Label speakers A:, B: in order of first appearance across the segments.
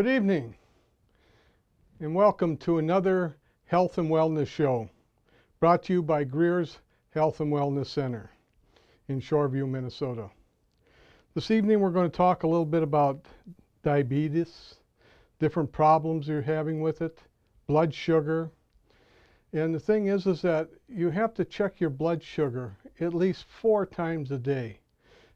A: Good evening, and welcome to another Health and Wellness Show, brought to you by Greer's Health and Wellness Center in Shoreview, Minnesota. This evening we're going to talk a little bit about diabetes, different problems you're having with it, blood sugar. And the thing is that you have to check your blood sugar at least 4 times a day.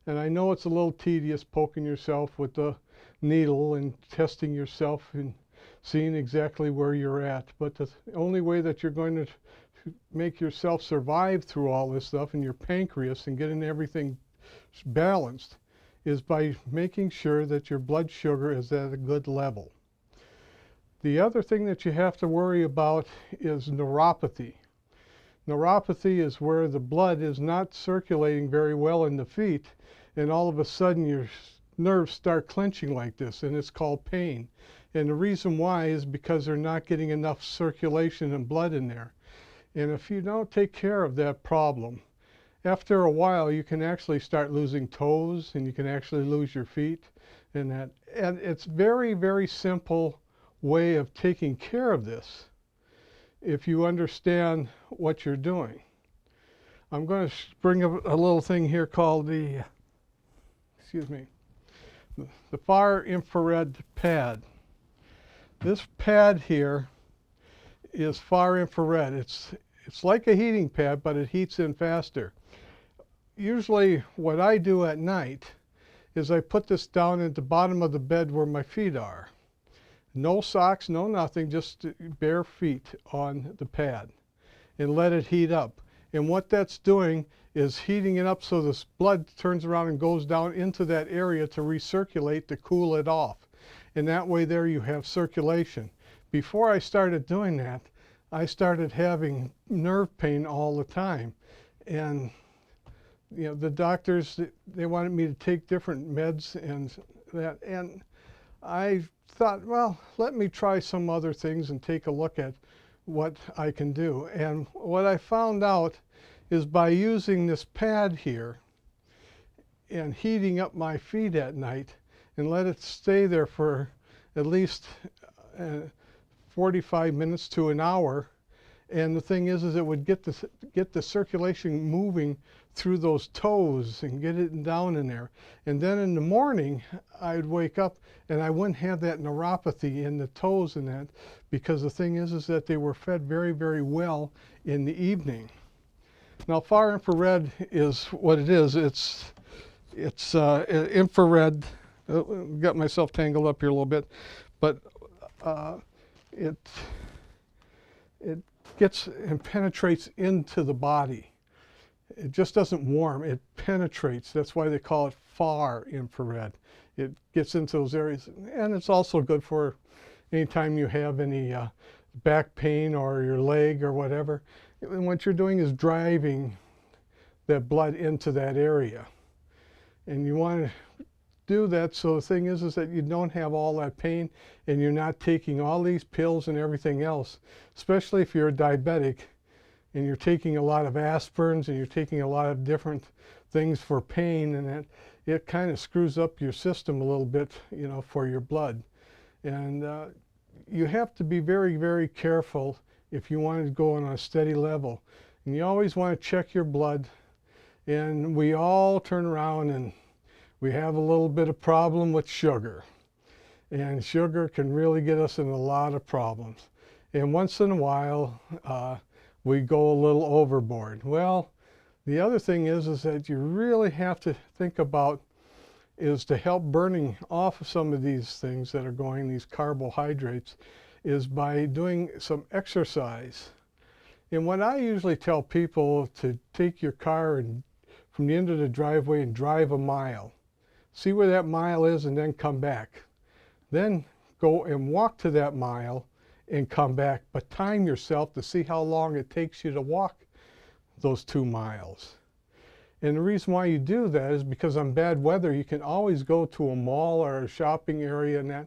A: And I know it's a little tedious poking yourself with the needle and testing yourself and seeing exactly where you're at. But the only way that you're going to make yourself survive through all this stuff and your pancreas and getting everything balanced is by making sure that your blood sugar is at a good level. The other thing that you have to worry about is neuropathy. Neuropathy is where the blood is not circulating very well in the feet, and all of a sudden your nerves start clenching like this, and it's called pain. And the reason why is because they're not getting enough circulation and blood in there. And if you don't take care of that problem, after a while you can actually start losing toes, and you can actually lose your feet and that. And it's very, very simple way of taking care of this if you understand what you're doing. I'm going to bring up a little thing here called the far infrared pad. This pad here is far infrared. It's like a heating pad, but it heats in faster. Usually what I do at night is I put this down at the bottom of the bed where my feet are. No socks, no nothing, just bare feet on the pad, and let it heat up. And what that's doing is heating it up so this blood turns around and goes down into that area to recirculate, to cool it off. And that way there you have circulation. Before I started doing that, I started having nerve pain all the time. And you know, the doctors, they wanted me to take different meds and that. And I thought, well, let me try some other things and take a look at what I can do. And what I found out is by using this pad here and heating up my feet at night and let it stay there for at least 45 minutes to an hour. And the thing is it would get the circulation moving through those toes and get it down in there. And then in the morning, I'd wake up and I wouldn't have that neuropathy in the toes and that, because the thing is that they were fed very, very well in the evening. Now, far infrared is what it is. It's infrared. Got myself tangled up here a little bit, but it gets and penetrates into the body. It just doesn't warm, it penetrates. That's why they call it far infrared. It gets into those areas, and it's also good for anytime you have any back pain or your leg or whatever. And what you're doing is driving that blood into that area. And you want to do that so the thing is that you don't have all that pain and you're not taking all these pills and everything else, especially if you're a diabetic and you're taking a lot of aspirins and you're taking a lot of different things for pain, and that it kind of screws up your system a little bit, you know, for your blood. And you have to be very, very careful if you want to go on a steady level. And you always want to check your blood. And we all turn around and we have a little bit of problem with sugar. And sugar can really get us in a lot of problems. And once in a while, we go a little overboard. Well, the other thing is that you really have to think about is to help burning off of some of these things that are going, these carbohydrates, is by doing some exercise. And what I usually tell people to take your car and from the end of the driveway and drive a mile. See where that mile is and then come back. Then go and walk to that mile and come back, but time yourself to see how long it takes you to walk those 2 miles. And the reason why you do that is because on bad weather, you can always go to a mall or a shopping area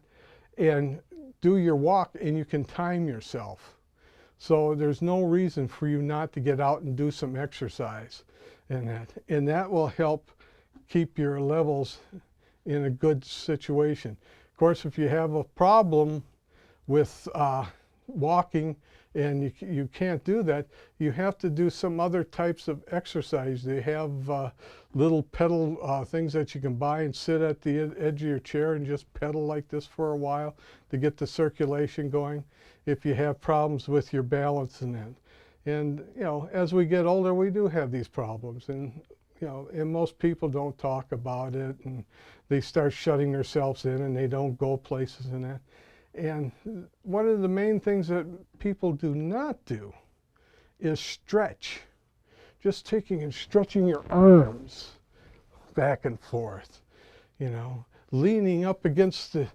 A: and do your walk, and you can time yourself. So there's no reason for you not to get out and do some exercise and that will help keep your levels in a good situation. course, if you have a problem with walking and you can't do that, you have to do some other types of exercise. They have little pedal things that you can buy and sit at the edge of your chair and just pedal like this for a while to get the circulation going if you have problems with your balance and that. And, you know, as we get older, we do have these problems. And, you know, and most people don't talk about it, and they start shutting themselves in and they don't go places and that. And one of the main things that people do not do is stretch. Just taking and stretching your arms back and forth, you know, leaning up against the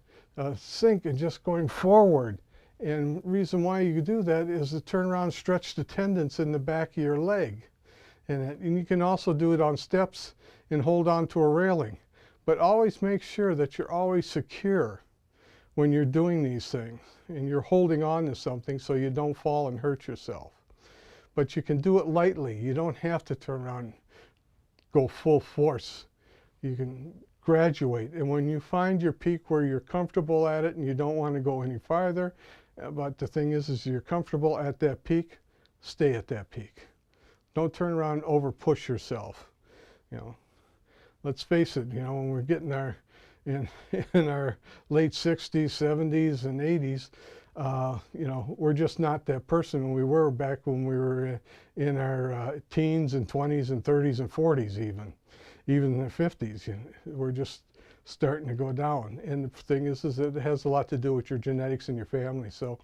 A: sink and just going forward. And reason why you do that is to turn around and stretch the tendons in the back of your leg. And you can also do it on steps and hold on to a railing. But always make sure that you're always secure when you're doing these things and you're holding on to something so you don't fall and hurt yourself. But you can do it lightly. You don't have to turn around and go full force. You can graduate. And when you find your peak where you're comfortable at it and you don't want to go any farther, but the thing is you're comfortable at that peak, stay at that peak. Don't turn around and over push yourself. You know, let's face it, you know, when we're getting in our late 60s, 70s, and 80s, you know, we're just not that person we were back when we were in our teens and 20s and 30s and 40s even in the 50s. You know, we're just starting to go down. And the thing is it has a lot to do with your genetics and your family. So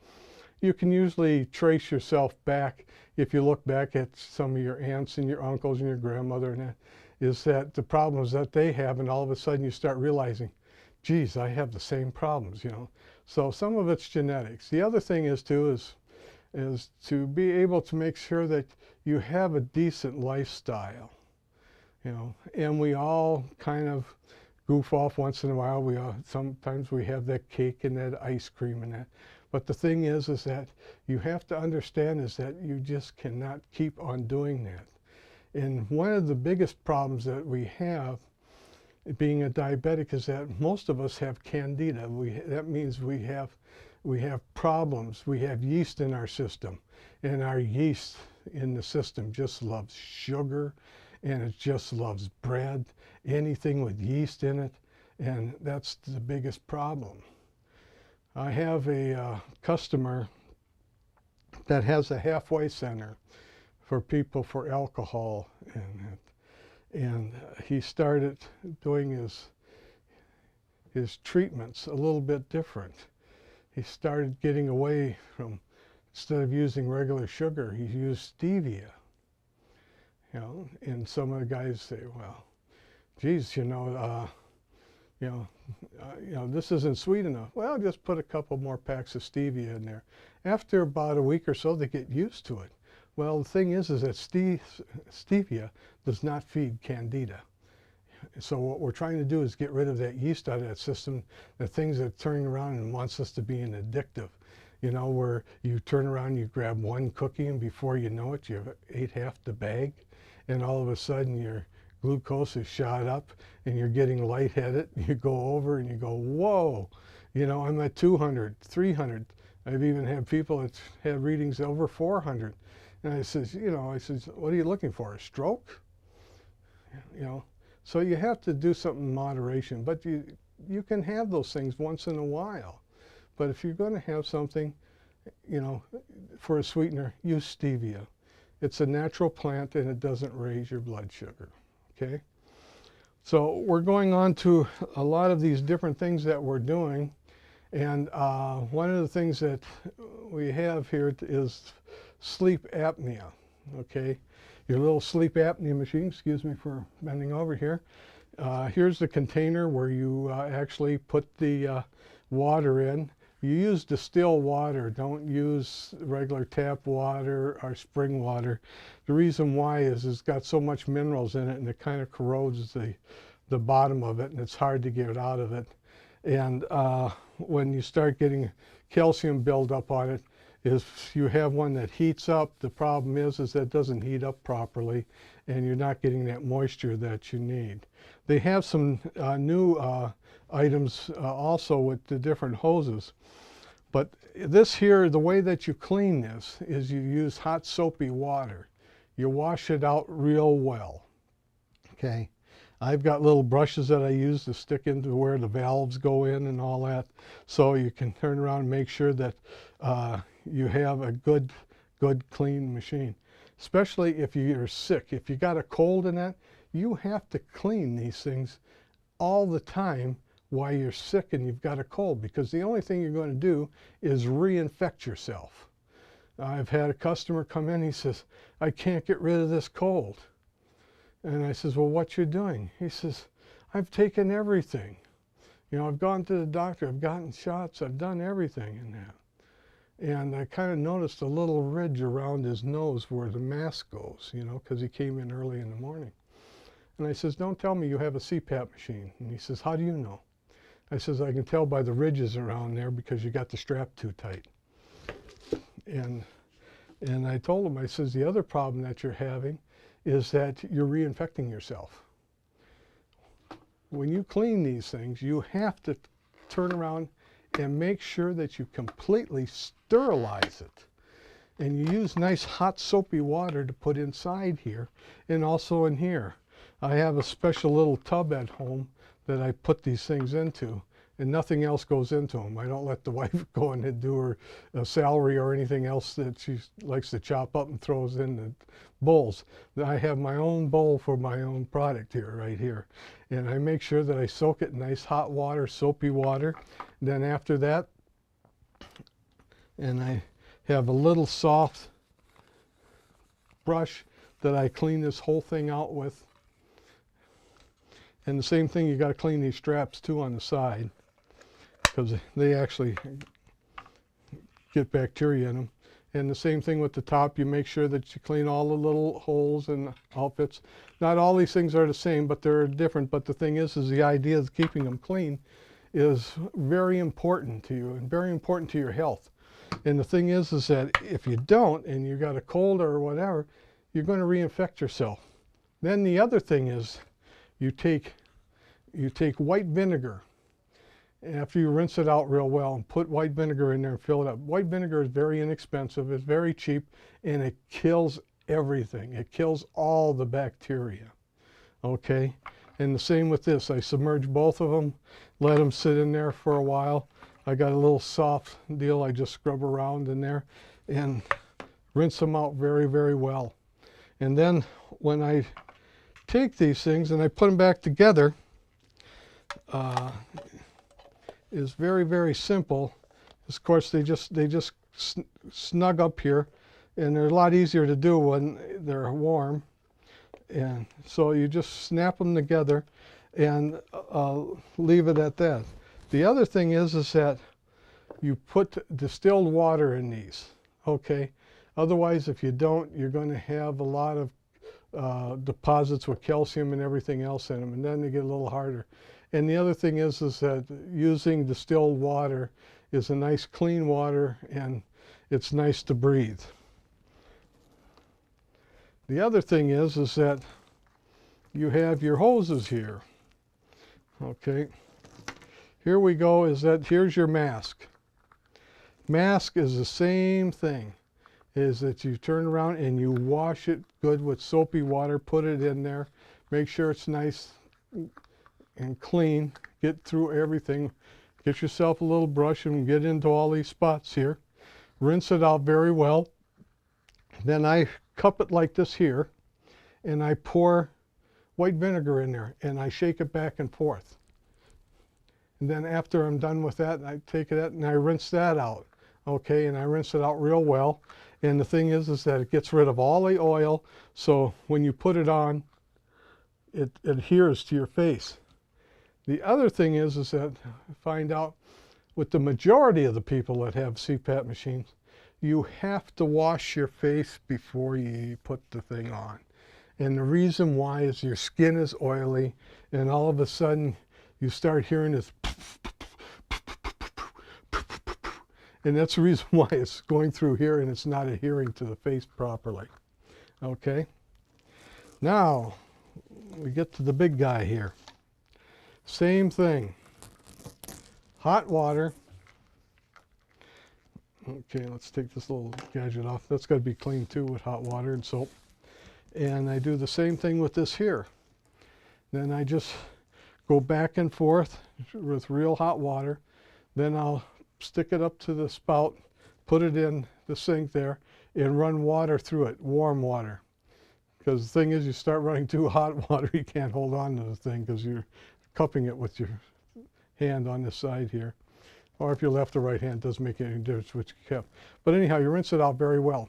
A: you can usually trace yourself back if you look back at some of your aunts and your uncles and your grandmother, and that is that the problems that they have, and all of a sudden you start realizing, geez, I have the same problems, you know. So some of it's genetics. The other thing is too is to be able to make sure that you have a decent lifestyle, you know. And we all kind of goof off once in a while. Sometimes we have that cake and that ice cream and that. But the thing is that you have to understand is that you just cannot keep on doing that. And one of the biggest problems that we have being a diabetic is that most of us have candida. That means we have problems. We have yeast in our system, and our yeast in the system just loves sugar, and it just loves bread, anything with yeast in it, and that's the biggest problem. I have a customer that has a halfway center for people for alcohol, and he started doing his treatments a little bit different. He started getting away from, instead of using regular sugar, he used stevia. You know, and some of the guys say, well, geez, you know, this isn't sweet enough. Well, just put a couple more packs of stevia in there. After about a week or so, they get used to it. Well, the thing is that stevia does not feed candida. So what we're trying to do is get rid of that yeast out of that system, the things that are turning around and wants us to be an addictive. You know, where you turn around, you grab one cookie, and before you know it, you've ate half the bag, and all of a sudden your glucose is shot up and you're getting lightheaded. You go over and you go, whoa, you know, I'm at 200, 300. I've even had people that had readings over 400. And I says, you know, what are you looking for, a stroke? You know, so you have to do something in moderation, but you can have those things once in a while. But if you're going to have something, you know, for a sweetener, use stevia. It's a natural plant and it doesn't raise your blood sugar, okay? So we're going on to a lot of these different things that we're doing. And one of the things that we have here is sleep apnea, okay? Your little sleep apnea machine, excuse me for bending over here. Here's the container where you actually put the water in. You use distilled water, don't use regular tap water or spring water. The reason why is it's got so much minerals in it and it kind of corrodes the bottom of it and it's hard to get out of it. And when you start getting calcium buildup on it, If you have one that heats up, the problem is that it doesn't heat up properly, and you're not getting that moisture that you need. They have some new items also with the different hoses. But this here, the way that you clean this is you use hot soapy water. You wash it out real well, okay? I've got little brushes that I use to stick into where the valves go in and all that, so you can turn around and make sure that you have a good clean machine. Especially if you're sick. If you got a cold in that, you have to clean these things all the time while you're sick and you've got a cold, because the only thing you're going to do is reinfect yourself. I've had a customer come in, he says, I can't get rid of this cold. And I says, well, what you doing? He says, I've taken everything. You know, I've gone to the doctor, I've gotten shots, I've done everything in that. And I kind of noticed a little ridge around his nose where the mask goes, you know, because he came in early in the morning. And I says, don't tell me you have a CPAP machine. And he says, how do you know? I says, I can tell by the ridges around there because you got the strap too tight. And I told him, I says, the other problem that you're having is that you're reinfecting yourself. When you clean these things, you have to turn around and make sure that you completely sterilize it. And you use nice hot soapy water to put inside here and also in here. I have a special little tub at home that I put these things into, and nothing else goes into them. I don't let the wife go in and do her celery or anything else that she likes to chop up and throws in the bowls. I have my own bowl for my own product here, right here. And I make sure that I soak it in nice hot water, soapy water. Then after that, and I have a little soft brush that I clean this whole thing out with. And the same thing, you got to clean these straps too on the side, because they actually get bacteria in them. And the same thing with the top, you make sure that you clean all the little holes and outfits. Not all these things are the same, but they're different. But the thing is the idea of keeping them clean is very important to you and very important to your health. And the thing is that if you don't, and you got a cold or whatever, you're going to reinfect yourself. Then the other thing is, you take white vinegar. After you rinse it out real well and put white vinegar in there and fill it up. White vinegar is very inexpensive, it's very cheap, and it kills everything. It kills all the bacteria, okay? And the same with this. I submerge both of them, let them sit in there for a while. I got a little soft deal I just scrub around in there and rinse them out very, very well. And then when I take these things and I put them back together, is very, very simple. Of course, they just snug up here, and they're a lot easier to do when they're warm. And so you just snap them together and leave it at that. The other thing is that you put distilled water in these, okay? Otherwise, if you don't, you're going to have a lot of deposits with calcium and everything else in them, and then they get a little harder. And the other thing is that using distilled water is a nice clean water, and it's nice to breathe. The other thing is that you have your hoses here. Okay, here we go. Here's your mask. Mask is the same thing. Is that you turn around and you wash it good with soapy water, put it in there, make sure it's nice and clean, get through everything, get yourself a little brush and get into all these spots here, rinse it out very well. Then I cup it like this here, and I pour white vinegar in there, and I shake it back and forth. And then after I'm done with that, I take it out and I rinse that out, okay, and I rinse it out real well. And the thing is that it gets rid of all the oil, so when you put it on, it adheres to your face. The other thing is that I find out with the majority of the people that have CPAP machines, you have to wash your face before you put the thing on. And the reason why is your skin is oily, and all of a sudden you start hearing this, And that's the reason why it's going through here and it's not adhering to the face properly. Okay. Now, we get to the big guy here. Same thing. Hot water. Okay, let's take this little gadget off. That's got to be cleaned too with hot water and soap. And I do the same thing with this here. Then I just go back and forth with real hot water. Then I'll stick it up to the spout, put it in the sink there, and run water through it, warm water. Because the thing is, you start running too hot water, you can't hold on to the thing because you're cupping it with your hand on this side here. Or if you're left or right hand, it doesn't make any difference which you kept. But anyhow, you rinse it out very well.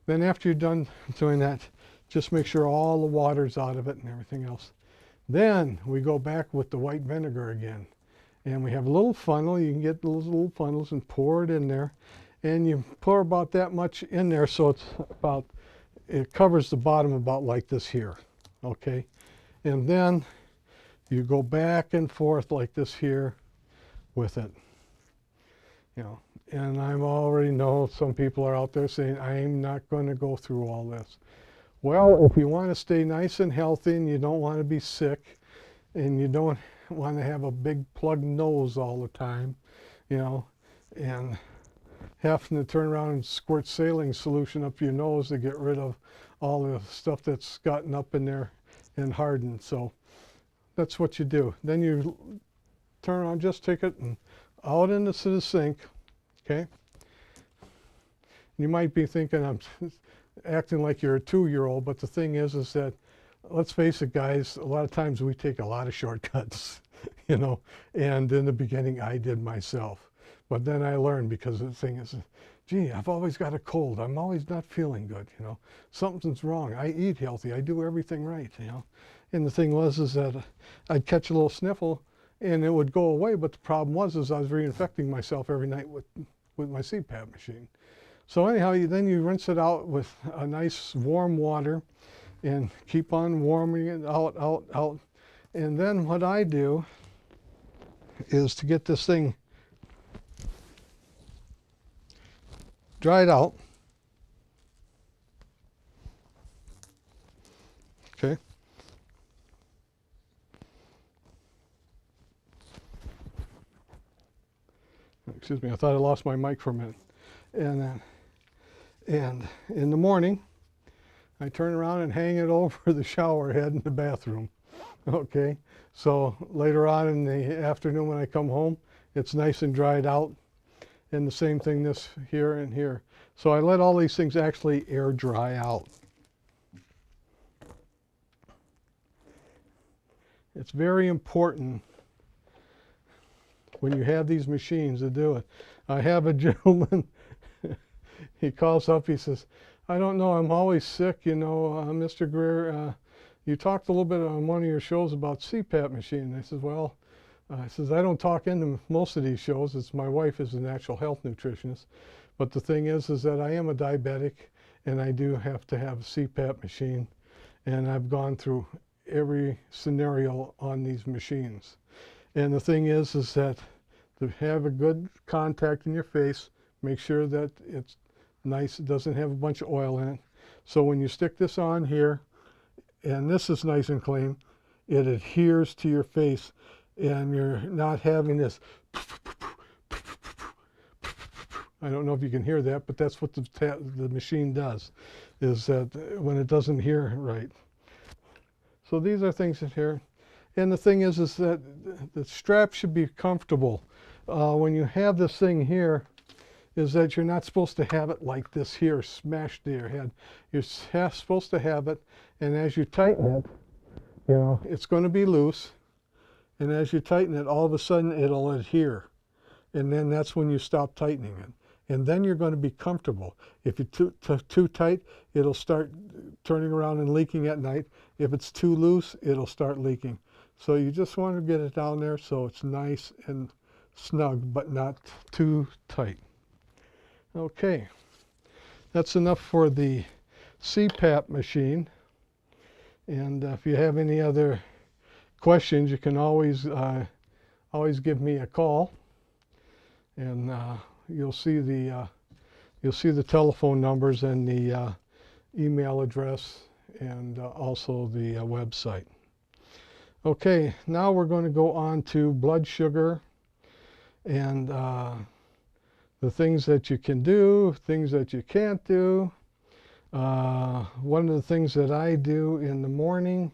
A: Then after you're done doing that, just make sure all the water's out of it and everything else. Then we go back with the white vinegar again. And we have a little funnel. You can get those little funnels and pour it in there. And you pour about that much in there so it's about, it covers the bottom about like this here. Okay? And then you go back and forth like this here with it. You know, and I already know some people are out there saying, I'm not going to go through all this. Well, if you want to stay nice and healthy and you don't want to be sick and you don't want to have a big plugged nose all the time, you know, and having to turn around and squirt saline solution up your nose to get rid of all the stuff that's gotten up in there and hardened. So that's what you do. Then you turn around, just take it and out into the sink, okay? You might be thinking I'm acting like you're a 2-year-old, but the thing is that, let's face it, guys, a lot of times we take a lot of shortcuts, you know, and in the beginning I did myself. But then I learned, because the thing is, gee, I've always got a cold. I'm always not feeling good, you know. Something's wrong. I eat healthy. I do everything right, you know. And the thing was that I'd catch a little sniffle and it would go away, but the problem was I was reinfecting myself every night with my CPAP machine. So anyhow, then you rinse it out with a nice warm water and keep on warming it out. And then what I do is, to get this thing dried out, okay, excuse me, I thought I lost my mic for a minute. And in the morning, I turn around and hang it over the shower head in the bathroom. Okay, so later on in the afternoon when I come home, it's nice and dried out. And the same thing this here and here. So I let all these things actually air dry out. It's very important when you have these machines to do it. I have a gentleman, he calls up, he says, I don't know, I'm always sick, you know, Mr. Greer, you talked a little bit on one of your shows about CPAP machine. I says, well, I says, I don't talk into most of these shows. It's my wife is a natural health nutritionist. But the thing is that I am a diabetic and I do have to have a CPAP machine. And I've gone through every scenario on these machines. And the thing is that to have a good contact in your face, make sure that it's nice, it doesn't have a bunch of oil in it. So when you stick this on here, and this is nice and clean, it adheres to your face and you're not having this. I don't know if you can hear that, but that's what the machine does, is that when it doesn't hear right. So these are things in here. And the thing is that the strap should be comfortable. When you have this thing here, is that you're not supposed to have it like this here, smashed to your head. You're supposed to have it, and as you tighten it, you know, it's going to be loose. And as you tighten it, all of a sudden it'll adhere. And then that's when you stop tightening it. And then you're going to be comfortable. If you're too tight, it'll start turning around and leaking at night. If it's too loose, it'll start leaking. So you just want to get it down there so it's nice and snug, but not too tight. Okay, that's enough for the CPAP machine. And if you have any other questions, you can always give me a call. And you'll see the telephone numbers and the email address, and also the website. Okay, now we're going to go on to blood sugar and the things that you can do, things that you can't do. One of the things that I do in the morning,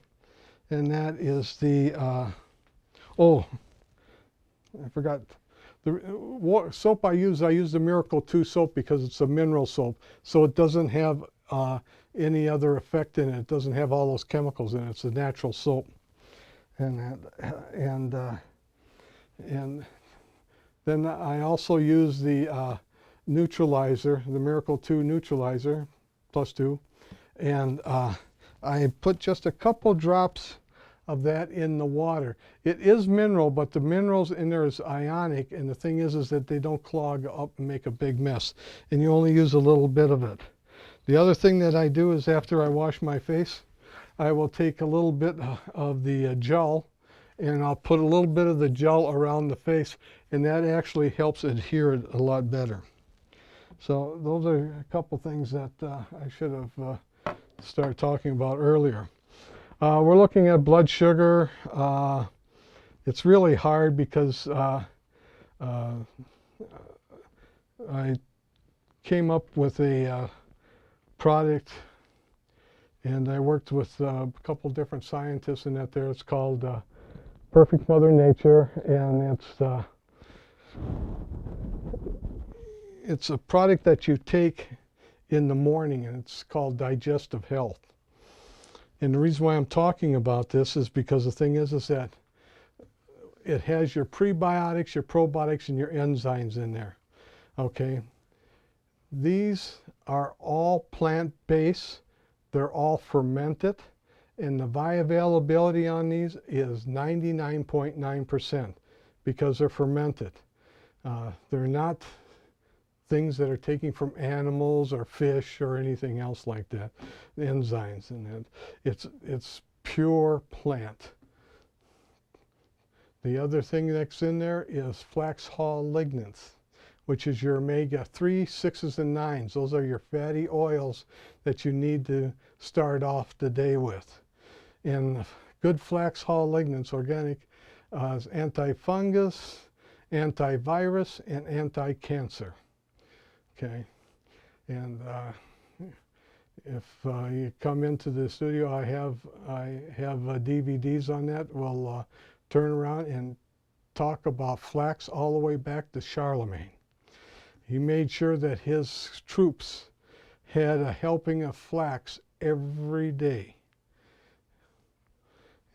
A: and that is the, oh, I forgot. The soap I use the Miracle 2 soap because it's a mineral soap, so it doesn't have any other effect in it. It doesn't have all those chemicals in it. It's a natural soap. And then I also use the neutralizer, the Miracle 2 neutralizer, +2, and I put just a couple drops of that in the water. It is mineral, but the minerals in there is ionic, and the thing is that they don't clog up and make a big mess, and you only use a little bit of it. The other thing that I do is after I wash my face, I will take a little bit of the gel, and I'll put a little bit of the gel around the face, and that actually helps adhere it a lot better. So those are a couple things that I should have started talking about earlier. We're looking at blood sugar. It's really hard because I came up with a product, and I worked with a couple different scientists in that there. It's called Perfect Mother Nature, and it's a product that you take in the morning, and it's called Digestive Health. And the reason why I'm talking about this is because the thing is that it has your prebiotics, your probiotics, and your enzymes in there. Okay? These are all plant-based. They're all fermented. And the bioavailability on these is 99.9% because they're fermented. They're not things that are taken from animals or fish or anything else like that. The enzymes in it. It's pure plant. The other thing that's in there is flax hull lignans, which is your omega-3, 6s, and 9s. Those are your fatty oils that you need to start off the day with. And good flax hull lignans, organic, is anti-fungus, antivirus, and anti-cancer. Okay, and if you come into the studio, I have DVDs on that. We'll turn around and talk about flax all the way back to Charlemagne. He made sure that his troops had a helping of flax every day.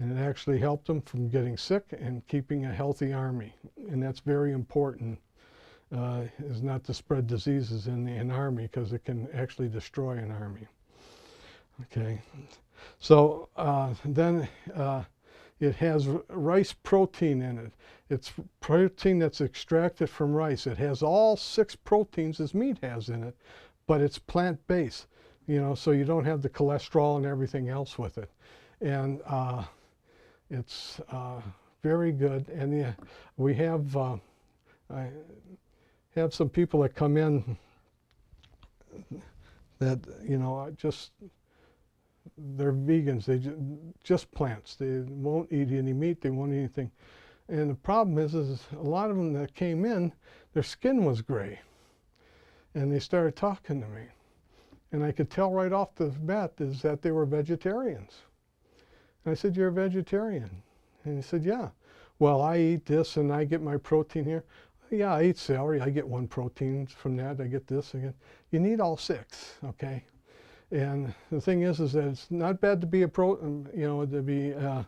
A: And it actually helped them from getting sick and keeping a healthy army. And that's very important, is not to spread diseases in the army, because it can actually destroy an army. Okay, so then it has rice protein in it. It's protein that's extracted from rice. It has all 6 proteins as meat has in it, but it's plant-based, you know, so you don't have the cholesterol and everything else with it. And it's very good. And we have, I have some people that come in that, you know, they're vegans. They just plants. They won't eat any meat. They won't eat anything. And the problem is a lot of them that came in, their skin was gray. And they started talking to me. And I could tell right off the bat is that they were vegetarians. And I said, "You're a vegetarian?" And he said, "Yeah." "Well, I eat this and I get my protein here." "Yeah, I eat celery. I get 1 protein from that. I get this again." You need all 6, okay? And the thing is that it's not bad to be to be a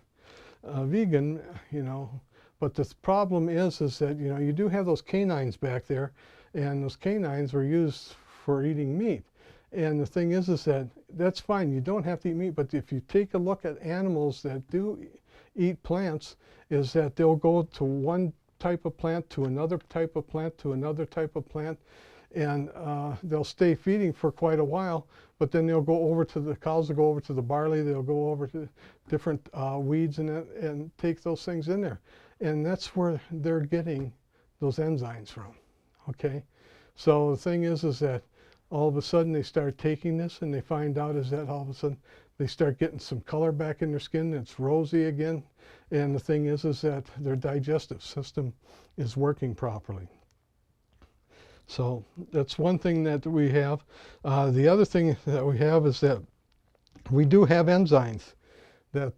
A: vegan, you know. But the problem is that, you know, you do have those canines back there, and those canines were used for eating meat. And the thing is that that's fine. You don't have to eat meat, but if you take a look at animals that do eat plants, is that they'll go to one type of plant, to another type of plant, to another type of plant, and they'll stay feeding for quite a while, but then they'll go over to the cows, will go over to the barley, they'll go over to different weeds and take those things in there. And that's where they're getting those enzymes from, okay? So the thing is that all of a sudden they start taking this and they find out is that all of a sudden they start getting some color back in their skin. It's rosy again. And the thing is that their digestive system is working properly. So that's one thing that we have. The other thing that we have is that we do have enzymes that,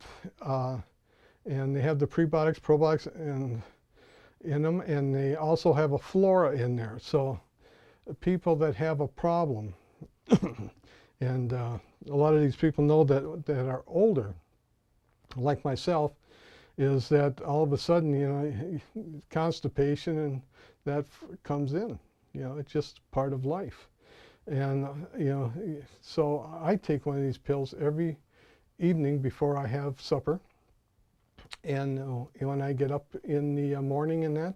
A: and they have the prebiotics, probiotics, and in them, and they also have a flora in there. So people that have a problem, and a lot of these people know that are older, like myself, is that all of a sudden, you know, constipation and that comes in. You know, it's just part of life. And, you know, so I take one of these pills every evening before I have supper. And when I get up in the morning and that,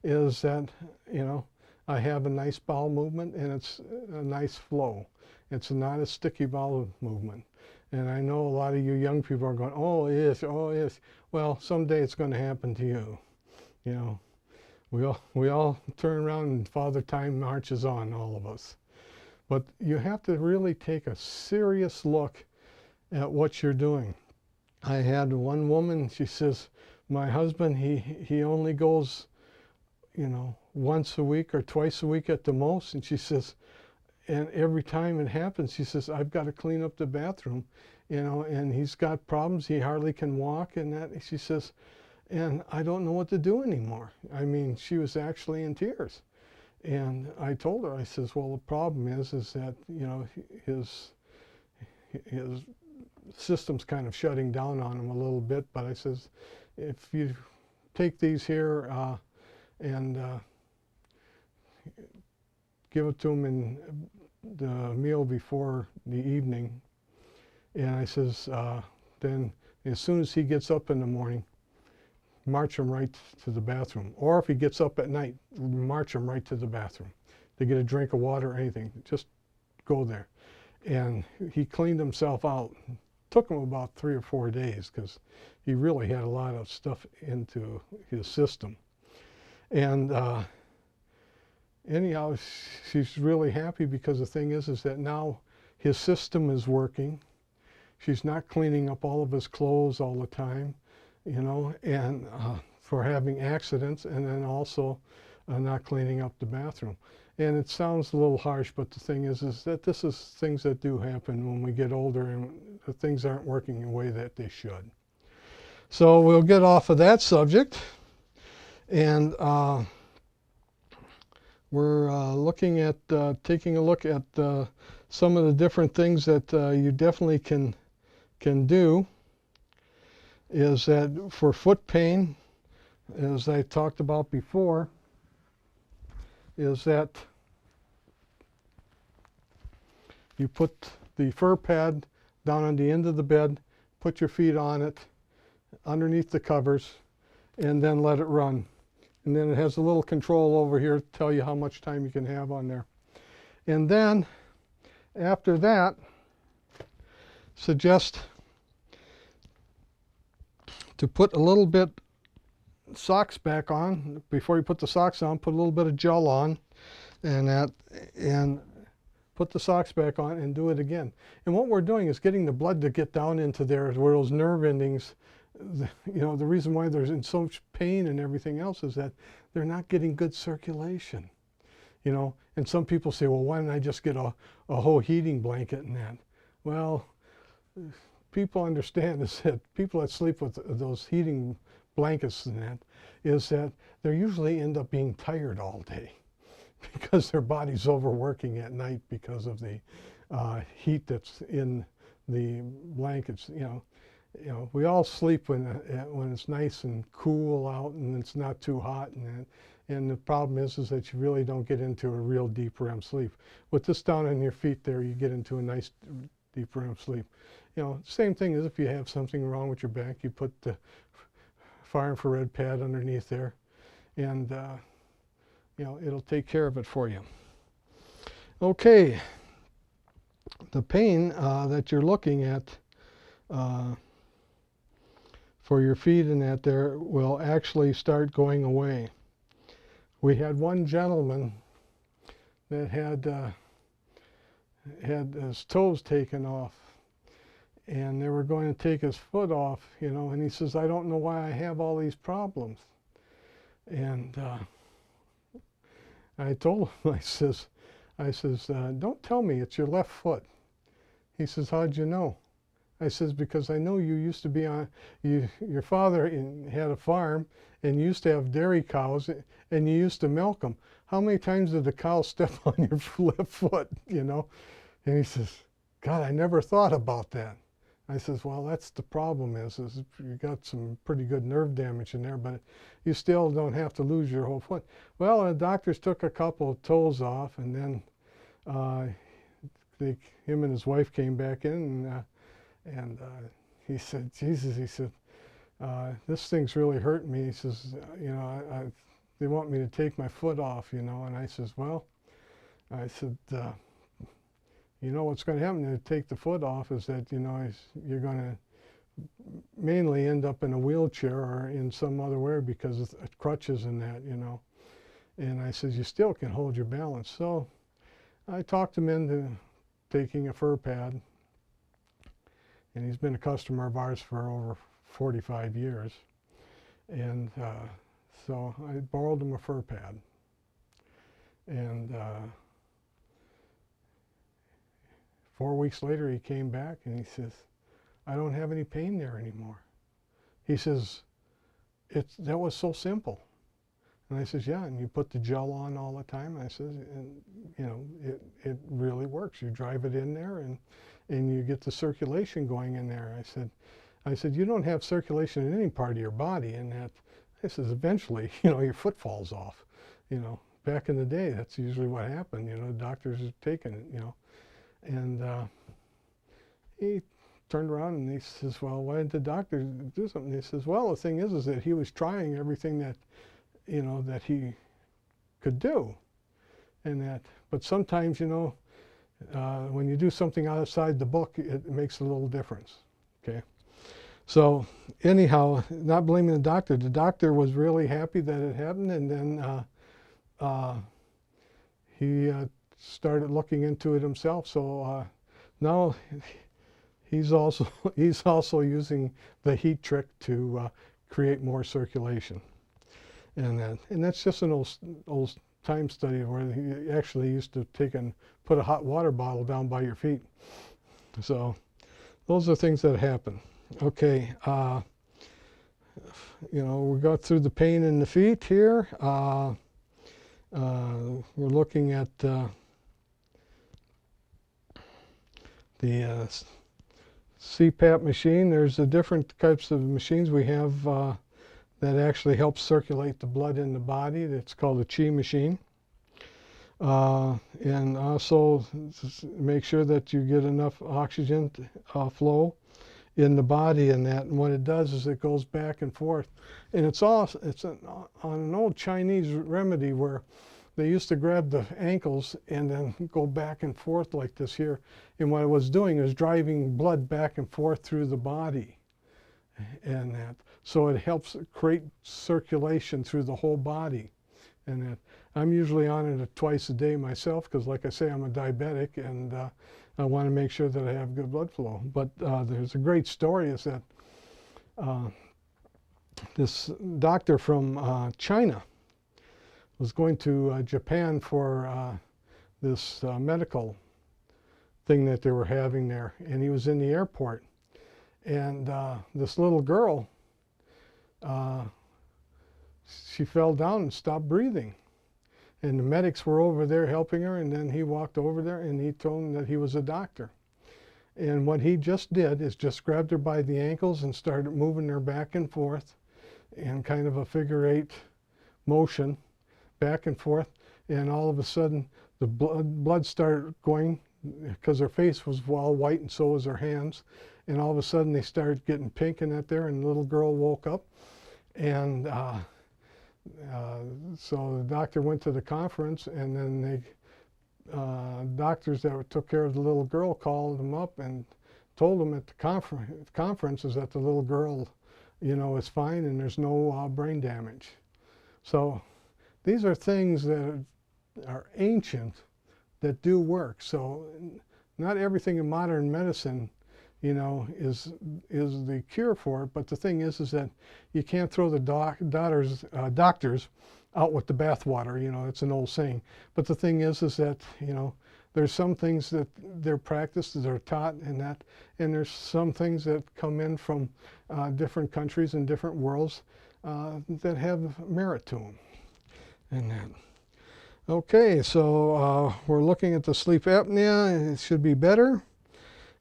A: is that, you know, I have a nice bowel movement and it's a nice flow. It's not a sticky bowel movement. And I know a lot of you young people are going, oh, yes, oh, yes. Well, someday it's going to happen to you. You know, we all turn around and Father Time marches on, all of us. But you have to really take a serious look at what you're doing. I had one woman, she says, my husband, he only goes, you know, once a week or twice a week at the most. And she says, and every time it happens, she says, I've got to clean up the bathroom, you know, and he's got problems. He hardly can walk and that. She says, and I don't know what to do anymore. I mean, she was actually in tears. And I told her, I says, well, the problem is that, you know, his system's kind of shutting down on him a little bit. But I says, if you take these here and give it to him in the meal before the evening, and I says, then as soon as he gets up in the morning, march him right to the bathroom. Or if he gets up at night, march him right to the bathroom to get a drink of water or anything. Just go there. And he cleaned himself out. Took him about 3 or 4 days because he really had a lot of stuff into his system. And anyhow, she's really happy because the thing is that now his system is working. She's not cleaning up all of his clothes all the time, you know, and for having accidents, and then also not cleaning up the bathroom. And it sounds a little harsh, but the thing is that this is things that do happen when we get older and things aren't working the way that they should. So we'll get off of that subject, and we're looking at taking a look at some of the different things that you definitely can do. Is that for foot pain, as I talked about before, is that you put the fur pad down on the end of the bed, put your feet on it, underneath the covers, and then let it run. And then it has a little control over here to tell you how much time you can have on there. And then after that, suggest to put a little bit socks back on. Before you put the socks on, put a little bit of gel on and put the socks back on and do it again. And what we're doing is getting the blood to get down into there where those nerve endings, you know, the reason why there's in so much pain and everything else is that they're not getting good circulation, you know. And some people say, well, why don't I just get a whole heating blanket and that? Well, people understand is that people that sleep with those heating blankets and that is that they usually end up being tired all day because their body's overworking at night because of the heat that's in the blankets. You know, we all sleep when it's nice and cool out and it's not too hot and that. And the problem is that you really don't get into a real deep REM sleep. With this down on your feet there, you get into a nice deep REM sleep. You know, same thing as if you have something wrong with your back, you put the far infrared pad underneath there, and you know, it'll take care of it for you. Okay, the pain that you're looking at for your feet and that there will actually start going away. We had one gentleman that had his toes taken off, and they were going to take his foot off, you know, and he says, I don't know why I have all these problems. And I told him, I says, don't tell me it's your left foot. He says, how'd you know? I says, because I know you used to be on, your father had a farm, and you used to have dairy cows, and you used to milk them. How many times did the cow step on your left foot, you know? And he says, God, I never thought about that. I says, well, that's the problem is you got some pretty good nerve damage in there, but you still don't have to lose your whole foot. Well, the doctors took a couple of toes off, and then him and his wife came back in, and he said, Jesus, he said, this thing's really hurting me. He says, you know, they want me to take my foot off, you know. And I says, well, I said, you know what's going to happen to take the foot off is that, you know, you're going to mainly end up in a wheelchair or in some other way because of crutches and that, you know. And I says, you still can hold your balance. So I talked him into taking a fur pad. And he's been a customer of ours for over 45 years. And so I borrowed him a fur pad. And 4 weeks later, he came back and he says, I don't have any pain there anymore. He says, that was so simple. And I says, yeah, and you put the gel on all the time. I says, and you know, it really works. You drive it in there and you get the circulation going in there. I said, you don't have circulation in any part of your body. And that, I says, eventually, you know, your foot falls off. You know, back in the day, that's usually what happened. You know, doctors are taking it, you know. And he turned around and he says, well, why didn't the doctor do something? He says, well, the thing is that he was trying everything that, you know, that he could do. And that, but sometimes, you know, when you do something outside the book, it makes a little difference, okay? So anyhow, not blaming the doctor was really happy that it happened, and then he started looking into it himself. So now he's also using the heat trick to create more circulation, and that's just an old time study where he actually used to take and put a hot water bottle down by your feet. So those are things that happen. Okay, you know, we got through the pain in the feet here. We're looking at the CPAP machine. There's the different types of machines we have that actually helps circulate the blood in the body. It's called a Chi machine. And also make sure that you get enough oxygen flow in the body, and that. And what it does is it goes back and forth. And it's on an old Chinese remedy where they used to grab the ankles and then go back and forth like this here. And what it was doing is driving blood back and forth through the body. And that, so it helps create circulation through the whole body. And that, I'm usually on it twice a day myself because, like I say, I'm a diabetic, and I want to make sure that I have good blood flow. But there's a great story is that this doctor from China was going to Japan for this medical thing that they were having there, and he was in the airport, and this little girl, she fell down and stopped breathing, and the medics were over there helping her, and then he walked over there and he told them that he was a doctor. And what he just did is just grabbed her by the ankles and started moving her back and forth in kind of a figure-8 motion, back and forth, and all of a sudden the blood started going, because her face was all white and so was her hands, and all of a sudden they started getting pink in that there, and the little girl woke up. And so the doctor went to the conference, and then the doctors that took care of the little girl called him up and told him at the conference is that the little girl, you know, is fine and there's no brain damage. So these are things that are ancient, that do work. So not everything in modern medicine, you know, is the cure for it. But the thing is that you can't throw the doctors out with the bathwater. You know, it's an old saying. But the thing is that, you know, there's some things that they're practiced, they're taught, and there's some things that come in from different countries and different worlds that have merit to them. And then, okay, so we're looking at the sleep apnea. It should be better.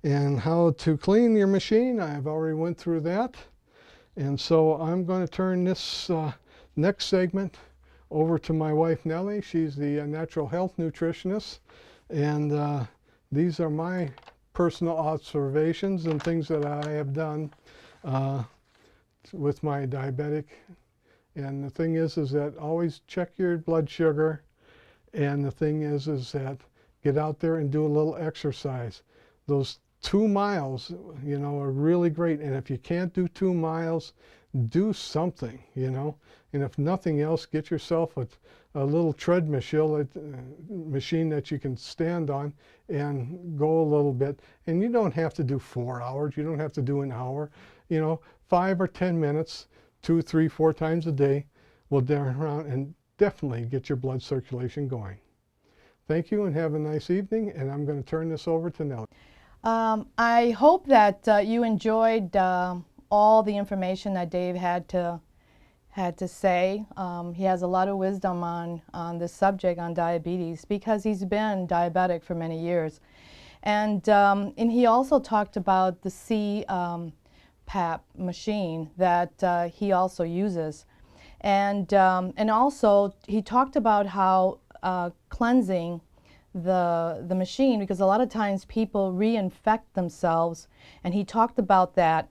A: And how to clean your machine, I've already went through that. And so I'm going to turn this next segment over to my wife Nellie. She's the natural health nutritionist. And these are my personal observations and things that I have done with my diabetic. And the thing is that always check your blood sugar. And the thing is that get out there and do a little exercise. Those 2 miles, you know, are really great. And if you can't do 2 miles, do something, you know. And if nothing else, get yourself a little tread machine that you can stand on and go a little bit. And you don't have to do 4 hours. You don't have to do an hour. You know, 5 or 10 minutes, 2, 3, 4 times a day will turn around and definitely get your blood circulation going. Thank you and have a nice evening. And I'm going to turn this over to Nellie.
B: I hope that you enjoyed all the information that Dave had to say. He has a lot of wisdom on this subject, on diabetes, because he's been diabetic for many years. And he also talked about the CPAP machine that he also uses. And also he talked about how cleansing the machine, because a lot of times people reinfect themselves, and he talked about that.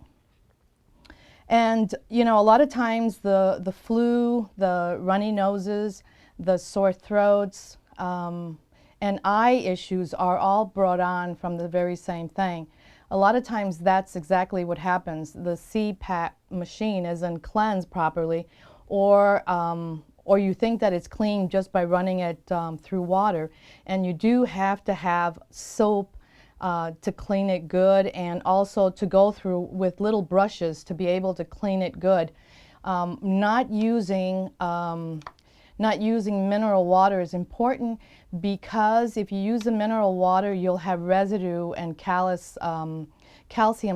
B: And you know, a lot of times the flu, the runny noses, the sore throats, and eye issues are all brought on from the very same thing. A lot of times that's exactly what happens. The CPAP machine isn't cleansed properly, or you think that it's clean just by running it through water. And you do have to have soap to clean it good, and also to go through with little brushes to be able to clean it good. Not using mineral water is important, because if you use the mineral water, you'll have residue and calcium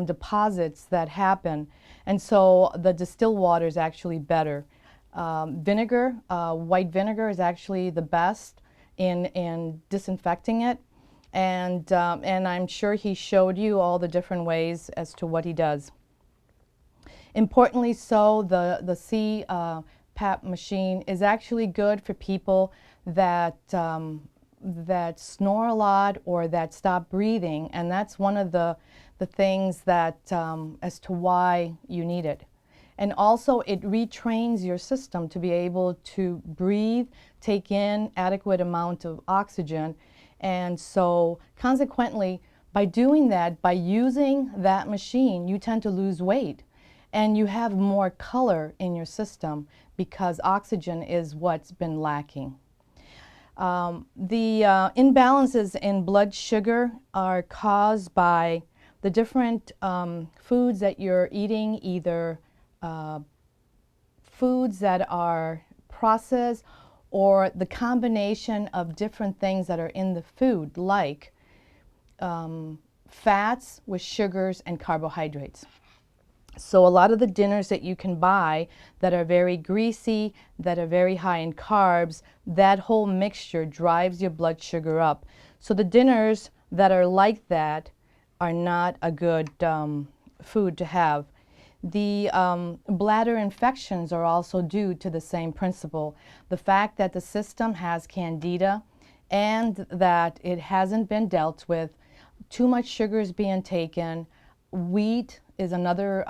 B: deposits that happen. And so the distilled water is actually better. Vinegar, white vinegar is actually the best in disinfecting it. And I'm sure he showed you all the different ways as to what he does. Importantly so, the CPAP machine is actually good for people that snore a lot or that stop breathing, and that's one of the things that as to why you need it. And also it retrains your system to be able to breathe, take in adequate amount of oxygen. And so consequently, by doing that, by using that machine, you tend to lose weight and you have more color in your system, because oxygen is what's been lacking. The imbalances in blood sugar are caused by the different foods that you're eating, either foods that are processed, or the combination of different things that are in the food, like fats with sugars and carbohydrates. So a lot of the dinners that you can buy that are very greasy, that are very high in carbs, that whole mixture drives your blood sugar up. So the dinners that are like that are not a good food to have. The bladder infections are also due to the same principle. The fact that the system has candida and that it hasn't been dealt with, too much sugar is being taken. Wheat is another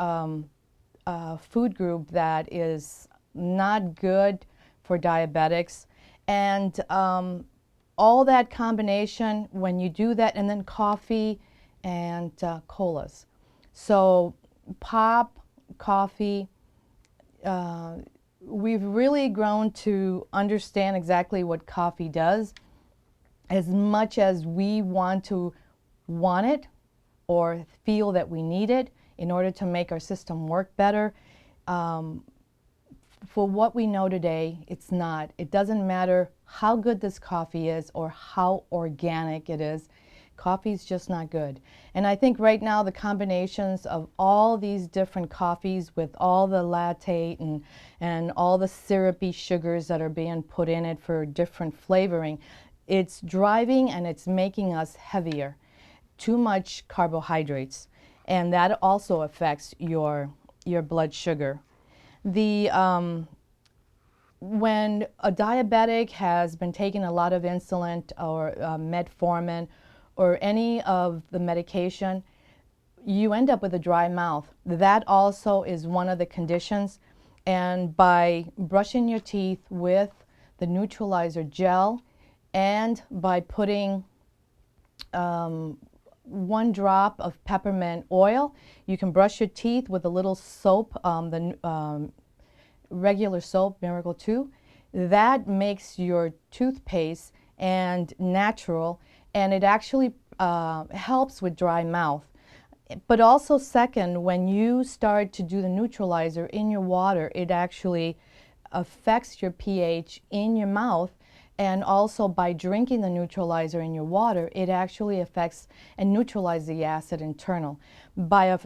B: food group that is not good for diabetics. And all that combination, when you do that, and then coffee and colas. So pop, coffee, we've really grown to understand exactly what coffee does. as much as we want it or feel that we need it in order to make our system work better. For what we know today, it's not. It doesn't matter how good this coffee is or how organic it is. Coffee's just not good. And I think right now the combinations of all these different coffees with all the lactate and all the syrupy sugars that are being put in it for different flavoring, it's driving and it's making us heavier. Too much carbohydrates. And that also affects your blood sugar. When a diabetic has been taking a lot of insulin or metformin or any of the medication, you end up with a dry mouth. That also is one of the conditions. And by brushing your teeth with the neutralizer gel and by putting 1 drop of peppermint oil, you can brush your teeth with a little soap, regular soap, Miracle 2. That makes your toothpaste and natural, and it actually helps with dry mouth. But also second, when you start to do the neutralizer in your water, it actually affects your pH in your mouth. And also by drinking the neutralizer in your water, it actually affects and neutralizes the acid internal. By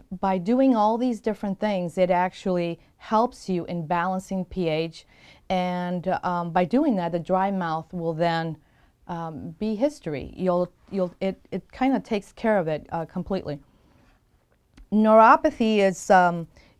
B: doing all these different things, it actually helps you in balancing pH. And by doing that, the dry mouth will then be history. It kind of takes care of it completely. Neuropathy is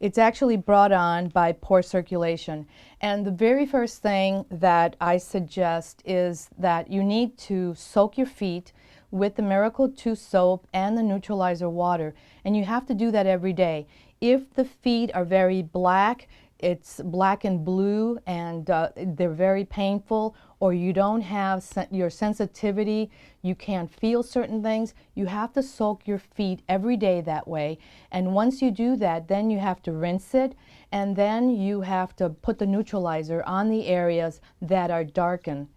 B: it's actually brought on by poor circulation. And the very first thing that I suggest is that you need to soak your feet with the Miracle 2 soap and the neutralizer water. And you have to do that every day. If the feet are very black, it's black and blue, and they're very painful, or you don't have your sensitivity, you can't feel certain things, you have to soak your feet every day that way. And once you do that, then you have to rinse it, and then you have to put the neutralizer on the areas that are darkened.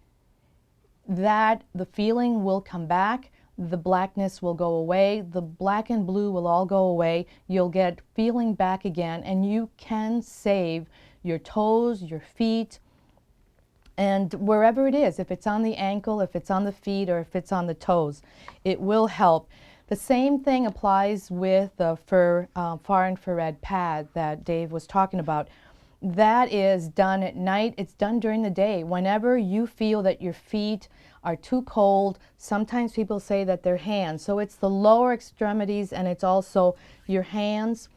B: That the feeling will come back, the blackness will go away, the black and blue will all go away, you'll get feeling back again, and you can save your toes, your feet, and wherever it is, if it's on the ankle, if it's on the feet, or if it's on the toes, it will help. The same thing applies with the far infrared pad that Dave was talking about. That is done at night. It's done during the day. Whenever you feel that your feet are too cold, sometimes people say that their hands. So it's the lower extremities and it's also your hands.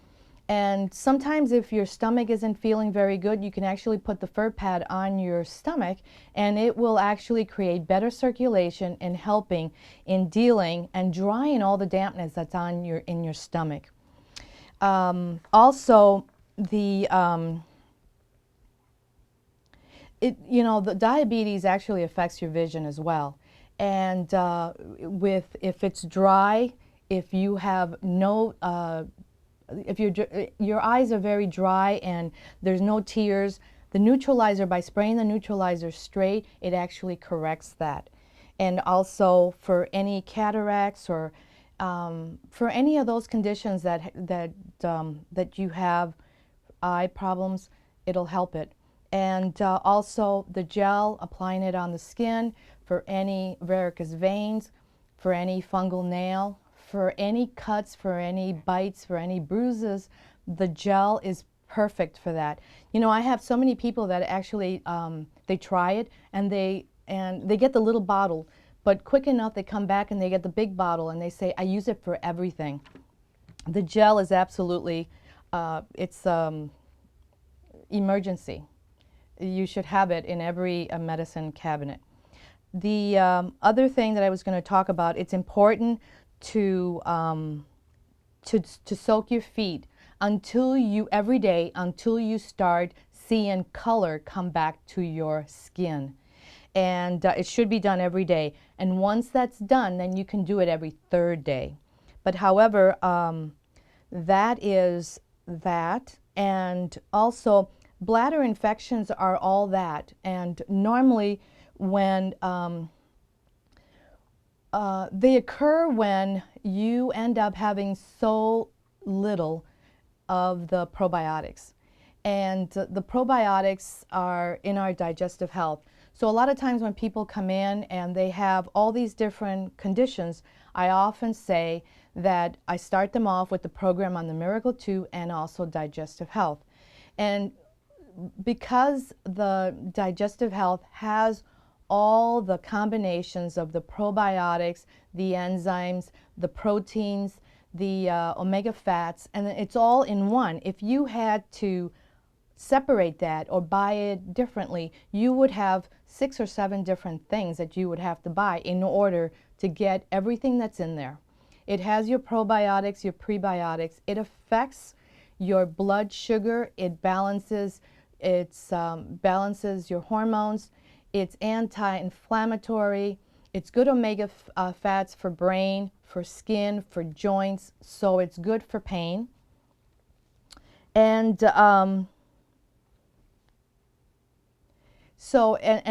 B: And sometimes if your stomach isn't feeling very good, you can actually put the fur pad on your stomach and it will actually create better circulation and helping in dealing and drying all the dampness that's on in your stomach. Also, the diabetes actually affects your vision as well. And if it's dry, if you have no, if your eyes are very dry and there's no tears, the neutralizer, by spraying the neutralizer straight, it actually corrects that. And also for any cataracts or for any of those conditions that you have, eye problems, it'll help it. And also the gel, applying it on the skin for any varicose veins, for any fungal nail, for any cuts, for any bites, for any bruises, the gel is perfect for that. You know, I have so many people that actually, they try it and they get the little bottle, but quick enough they come back and they get the big bottle and they say, I use it for everything. The gel is absolutely, it's emergency. You should have it in every medicine cabinet. The other thing that I was going to talk about, it's important to soak your feet every day until you start seeing color come back to your skin. And it should be done every day. And once that's done, then you can do it every 3rd day. But however, that is that. And also, bladder infections are all that. And normally when They occur when you end up having so little of the probiotics. And the probiotics are in our digestive health. So a lot of times when people come in and they have all these different conditions, I often say that I start them off with the program on the Miracle 2 and also digestive health. And because the digestive health has all the combinations of the probiotics, the enzymes, the proteins, the omega fats, and it's all in one. If you had to separate that or buy it differently, you would have 6 or 7 different things that you would have to buy in order to get everything that's in there. It has your probiotics, your prebiotics. It affects your blood sugar. It balances balances your hormones. It's anti-inflammatory. It's good omega fats for brain, for skin, for joints. So it's good for pain. And and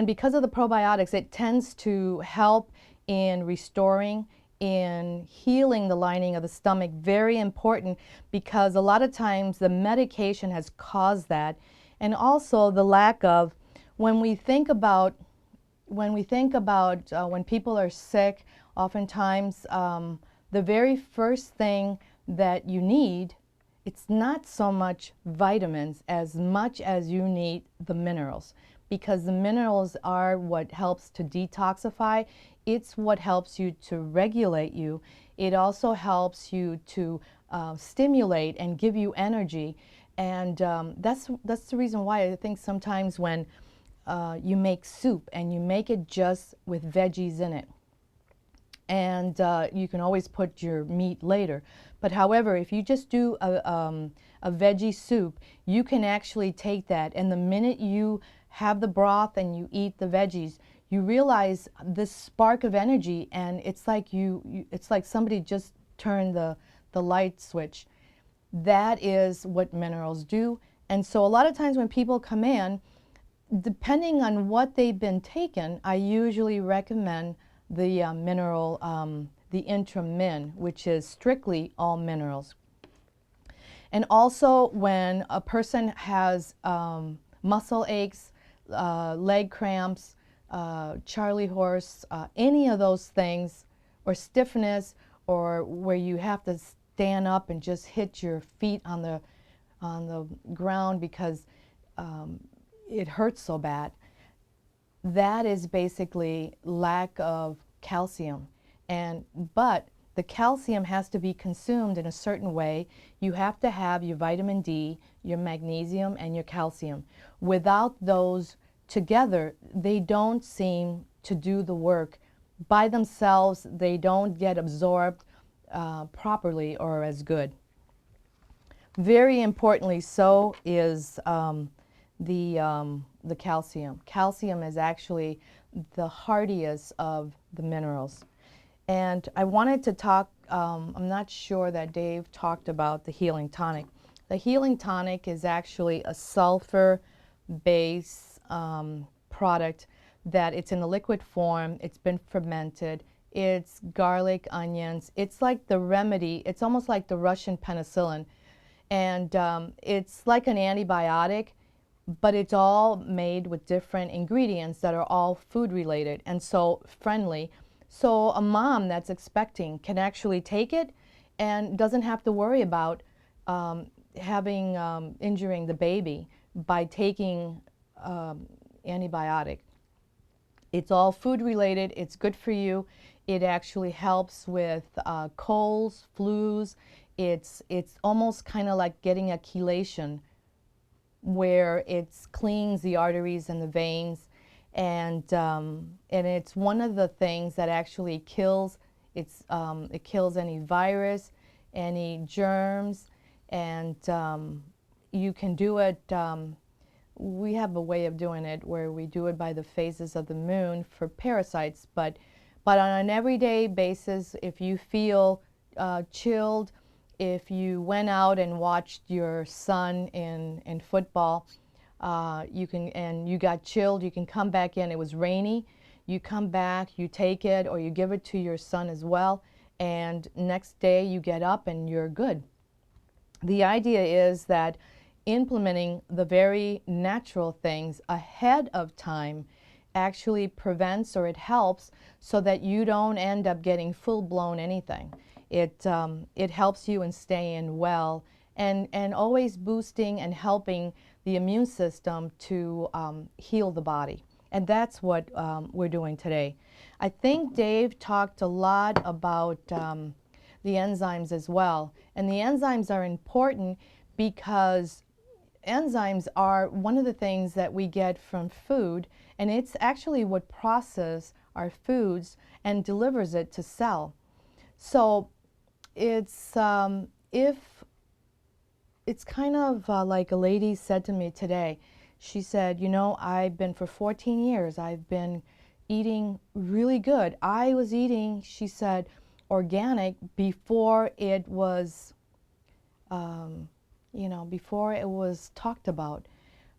B: because of the probiotics, it tends to help in restoring, in healing the lining of the stomach. Very important, because a lot of times the medication has caused that. And also the lack of, when we think about when people are sick, oftentimes the very first thing that you need, it's not so much vitamins as much as you need the minerals, because the minerals are what helps to detoxify. It's what helps you to regulate you. It also helps you to stimulate and give you energy. And that's the reason why I think sometimes when you make soup and you make it just with veggies in it, and you can always put your meat later. But however, if you just do a veggie soup, you can actually take that, and the minute you have the broth and you eat the veggies, you realize this spark of energy, and it's like it's like somebody just turned the light switch. That is what minerals do. And so a lot of times when people come in, depending on what they've been taking, I usually recommend the mineral, the Intramin, which is strictly all minerals. And also when a person has muscle aches, leg cramps, Charlie horse, any of those things, or stiffness, or where you have to stand up and just hit your feet on the ground because it hurts so bad, that is basically lack of calcium. But the calcium has to be consumed in a certain way. You have to have your vitamin D, your magnesium, and your calcium. Without those together, they don't seem to do the work. By themselves, they don't get absorbed properly or as good. Very importantly, so is the calcium. Calcium is actually the hardiest of the minerals. And I wanted to talk, I'm not sure that Dave talked about the healing tonic. The healing tonic is actually a sulfur-based product that it's in a liquid form. It's been fermented. It's garlic, onions. It's like the remedy. It's almost like the Russian penicillin. And it's like an antibiotic, but it's all made with different ingredients that are all food related and so friendly. So a mom that's expecting can actually take it and doesn't have to worry about injuring the baby by taking antibiotic. It's all food related. It's good for you. It actually helps with colds, flus. It's almost kind of like getting a chelation, where it cleans the arteries and the veins, and it's one of the things that actually kills. It kills any virus, any germs, and you can do it. We have a way of doing it where we do it by the phases of the moon for parasites, but on an everyday basis, if you feel chilled, if you went out and watched your son in football, and you got chilled, you can come back in. It was rainy. you come back, you take it, or you give it to your son as well, and next day you get up and you're good. The idea is that implementing the very natural things ahead of time actually prevents, or it helps so that you don't end up getting full-blown anything. It helps you in staying well and always boosting and helping the immune system to heal the body. And that's what we're doing today. I think Dave talked a lot about the enzymes as well. And the enzymes are important because enzymes are one of the things that we get from food, and it's actually what processes our foods and delivers it to cell. So it's it's kind of like a lady said to me today. She said, you know, for 14 years, I've been eating really good. I was eating, she said, organic before it was, you know, before it was talked about,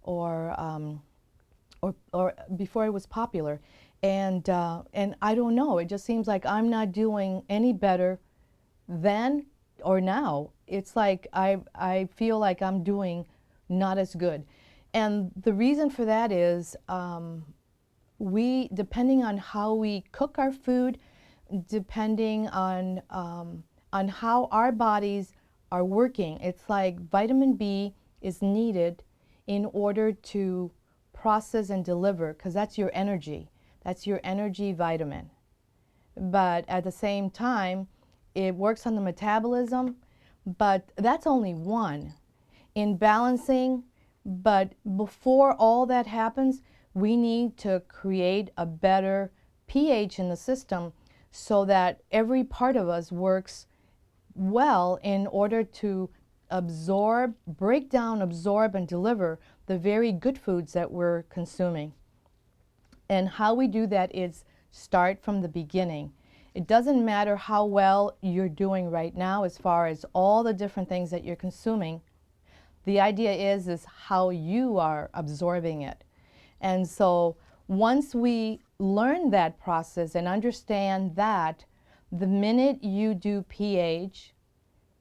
B: or before it was popular. And I don't know, it just seems like I'm not doing any better then or now. It's like I feel like I'm doing not as good. And the reason for that is depending on how we cook our food, depending on how our bodies are working, it's like vitamin B is needed in order to process and deliver, because that's your energy. That's your energy vitamin. But at the same time, it works on the metabolism, but that's only one. In balancing, but before all that happens, we need to create a better pH in the system so that every part of us works well in order to absorb, break down, absorb, and deliver the very good foods that we're consuming. And how we do that is start from the beginning. It doesn't matter how well you're doing right now as far as all the different things that you're consuming. The idea is how you are absorbing it. And so once we learn that process and understand that, the minute you do pH,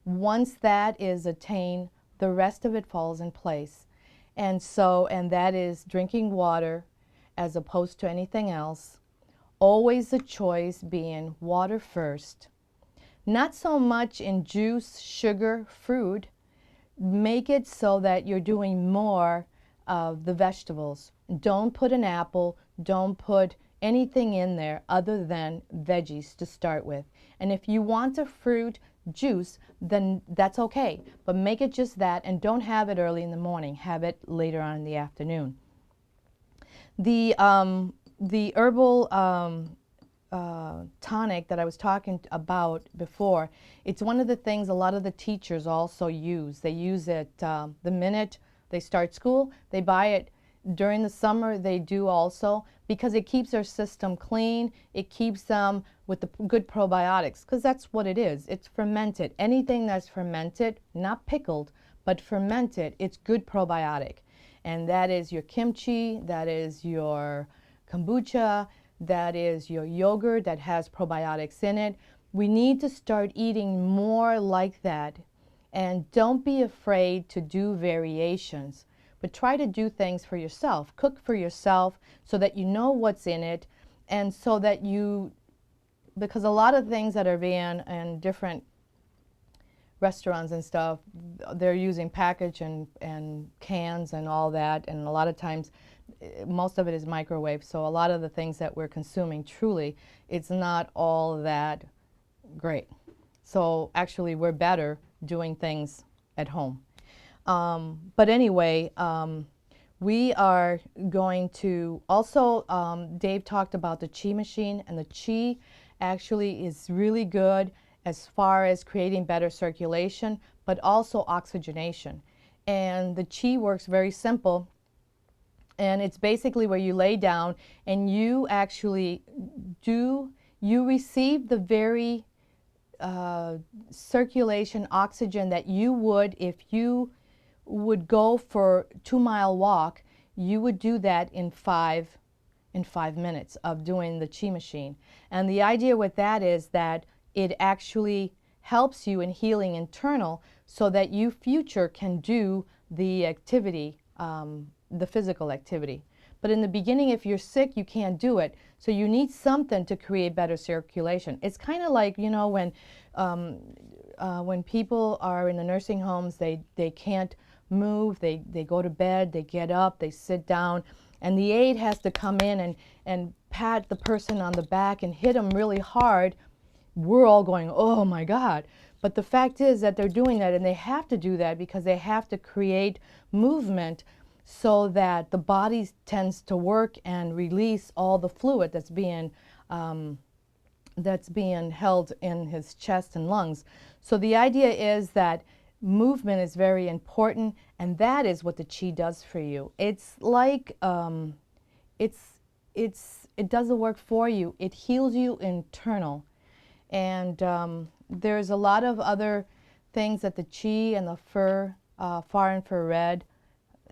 B: once that is attained, the rest of it falls in place. And that is drinking water as opposed to anything else. Always the choice being water first. Not so much in juice, sugar, fruit. Make it so that you're doing more of the vegetables. Don't put an apple, don't put anything in there other than veggies to start with. And if you want a fruit juice, then that's okay. But make it just that, and don't have it early in the morning. Have it later on in the afternoon. The herbal tonic that I was talking about before, it's one of the things a lot of the teachers also use. They use it the minute they start school. They buy it during the summer. They do also, because it keeps their system clean. It keeps them with the good probiotics, because that's what it is. It's fermented. Anything that's fermented, not pickled, but fermented, it's good probiotic. And that is your kimchi, that is your kombucha, that is your yogurt that has probiotics in it. We need to start eating more like that. And don't be afraid to do variations, but try to do things for yourself. Cook for yourself so that you know what's in it, and so that because a lot of things that are being in different restaurants and stuff, they're using package and cans and all that, and a lot of times most of it is microwave. So a lot of the things that we're consuming, truly, it's not all that great. So actually we're better doing things at home. But anyway, we are going to also, Dave talked about the Chi machine, and the Chi actually is really good as far as creating better circulation, but also oxygenation. And the Chi works very simple, and it's basically where you lay down and you actually you receive the very circulation oxygen that you would if you would go for a 2-mile walk. You would do that in 5 in 5 minutes of doing the Chi machine. And the idea with that is that it actually helps you in healing internal so that you future can do the activity, the physical activity. But in the beginning, if you're sick, you can't do it. So you need something to create better circulation. It's kind of like, you know, when people are in the nursing homes, they can't move, they go to bed, they get up, they sit down, and the aide has to come in and pat the person on the back and hit them really hard. We're all going, oh my God. But the fact is that they're doing that, and they have to do that because they have to create movement so that the body tends to work and release all the fluid that's being held in his chest and lungs. So the idea is that movement is very important, and that is what the Chi does for you. It's like it does the work for you. It heals you internal, and there's a lot of other things that the Chi and the far infrared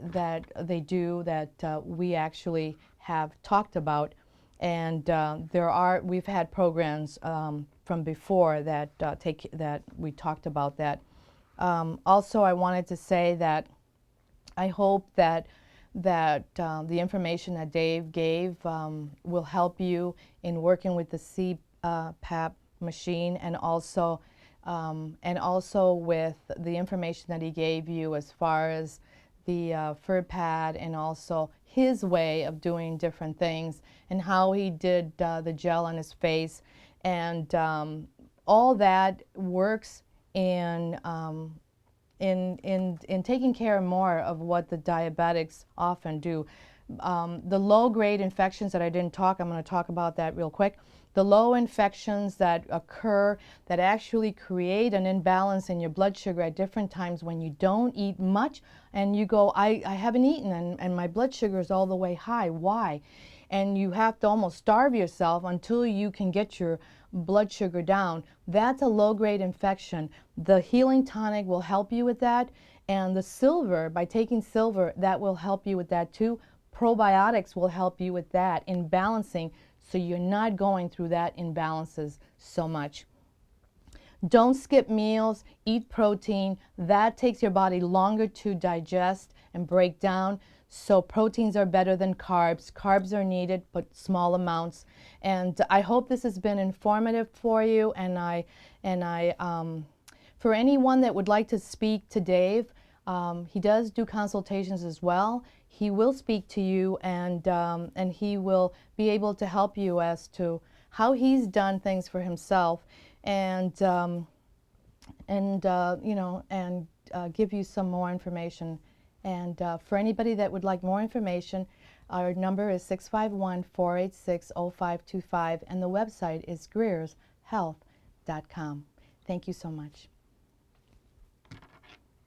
B: that they do that we actually have talked about, and we've had programs from before that we talked about that. Also, I wanted to say that I hope that the information that Dave gave will help you in working with the CPAP machine, and also with the information that he gave you as far as the fur pad, and also his way of doing different things, and how he did the gel on his face, and all that works in taking care more of what the diabetics often do. The low-grade infections that I didn't talk, I'm going to talk about that real quick. The low infections that occur that actually create an imbalance in your blood sugar at different times when you don't eat much and you go, I haven't eaten and my blood sugar is all the way high. Why? And you have to almost starve yourself until you can get your blood sugar down. That's a low-grade infection. The healing tonic will help you with that, and the silver, by taking silver, that will help you with that too. Probiotics will help you with that in balancing, so you're not going through that imbalances so much. Don't skip meals, eat protein. That takes your body longer to digest and break down. So proteins are better than carbs. Carbs are needed, but small amounts. And I hope this has been informative for you. And for anyone that would like to speak to Dave, he does do consultations as well. He will speak to you, and he will be able to help you as to how he's done things for himself, and give you some more information. And for anybody that would like more information, our number is 651-486-0525, and the website is greershealth.com. Thank you so much.